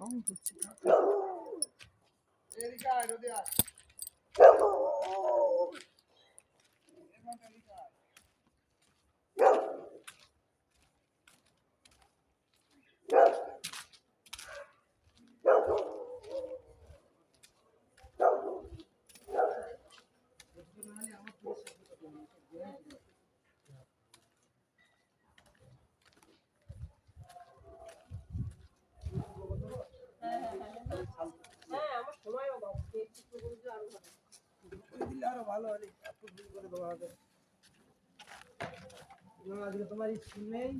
Sound হচ্ছে আরো ভালো হলে করে দেওয়া হবে। তোমার স্কুল নেই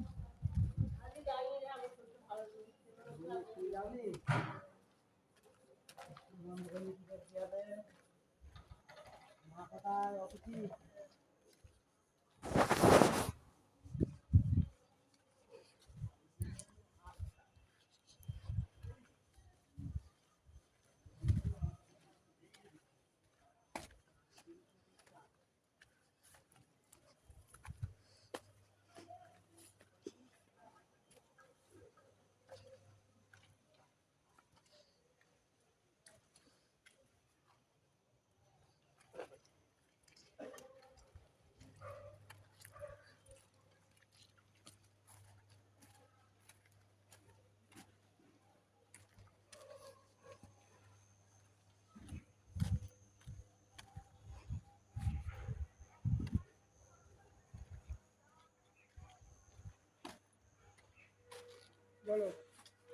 মা কোথায় অতিথি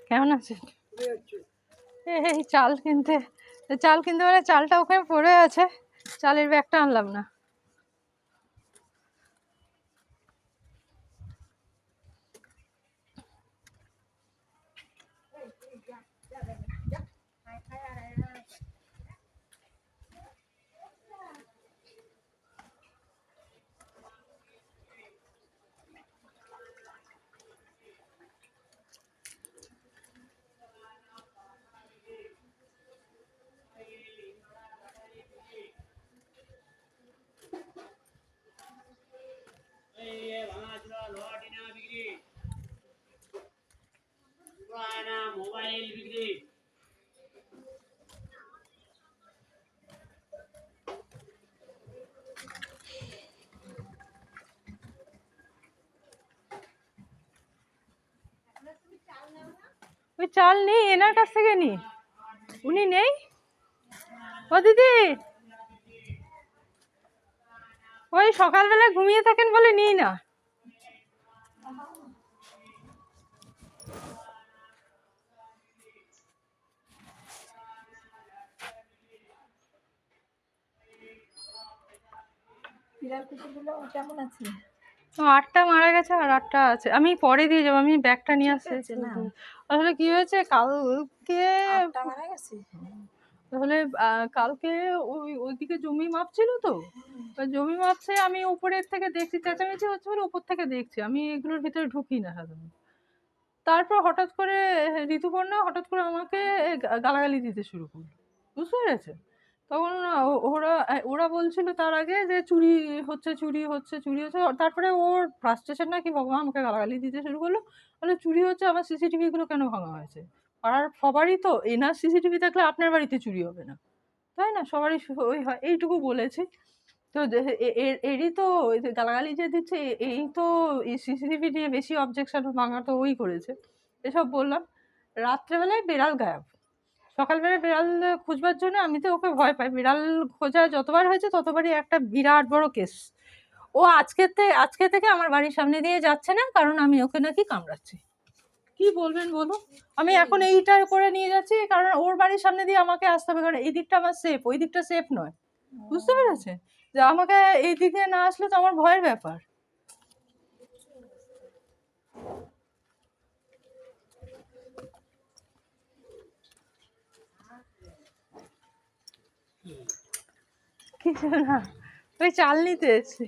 কেমন আছেন? এই চাল কিনতে মানে চালটা ওখানে পড়ে আছে, চালের ব্যাগটা আনলাম না। মোবাইল বিক্রি ওই চাল নেই, এনার কাছ থেকে নি, উনি নেই। ও দিদি, ওই সকালবেলা ঘুমিয়ে থাকেন বলে নিই না। কেমন আছে? 8টা মারা গেছে আর 8টা আছে, আমি পরে দিয়ে যাবো, আমি ব্যাগটা নিয়ে আসছি। আসলে কি হয়েছে, কালকে মারা গেছে, তাহলে কালকে ওইদিকে জমি মাপছিল তো, জমি মাপছে, আমি উপরের থেকে দেখছি চেঁচামেচি হচ্ছে বলে উপর থেকে দেখছি, আমি এগুলোর ভিতরে ঢুকি না সাধারণত। তারপর হঠাৎ করে ঋতুপর্ণা হঠাৎ করে আমাকে গালাগালি দিতে শুরু করলো, বুঝতে পেরেছে? তখন ওরা বলছিল তার আগে যে চুরি হচ্ছে, তারপরে ওর ফ্রাস্ট্রেশন না কি ভগবান, আমাকে গালাগালি দিতে শুরু করলো, বলে চুরি হচ্ছে, আমার সিসিটিভি গুলো কেন ভাঙা হয়েছে? পাড়ার সবারই তো, এনার সিসিটিভি থাকলে আপনার বাড়িতে চুরি হবে না, তাই না? সবারই ওই হয়, এইটুকু বলেছি। তো এরই তো গালাগালি যে দিচ্ছে, এই তো সিসিটিভি নিয়ে বেশি অবজেকশন ভাঙা তো ওই করেছে, এসব বললাম। রাত্রেবেলায় বেড়াল গায়েব, সকালবেলায় বেড়াল খুঁজবার জন্য আমি তো ওকে ভয় পাই, বিড়াল খোঁজা যতবার হয়েছে ততবারই একটা বিরাট বড় কেস। ও আজকে থেকে আমার বাড়ির সামনে দিয়ে যাচ্ছে না, কারণ আমি ওকে নাকি কামড়াচ্ছি। কি বলবেন বলুন? আমি এখন এইটা করে নিয়ে যাচ্ছি কারণ ওর বাড়ির সামনে দিয়ে আমাকে আসতে হবে, কারণ এই দিকটা আমার সেফ, ওই দিকটা সেফ নয়, বুঝতে পেরেছে? যে আমাকে এই দিকে না আসলে তো আমার ভয়ের ব্যাপার। কিছু না, ওই চাল নিতে এসছি।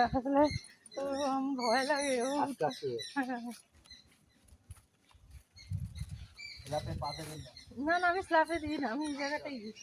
আসলে তো আমার ভয় লাগে ও। না না, আমি স্ল্যাপে দিই না, আমি এই জায়গাটাই দিই।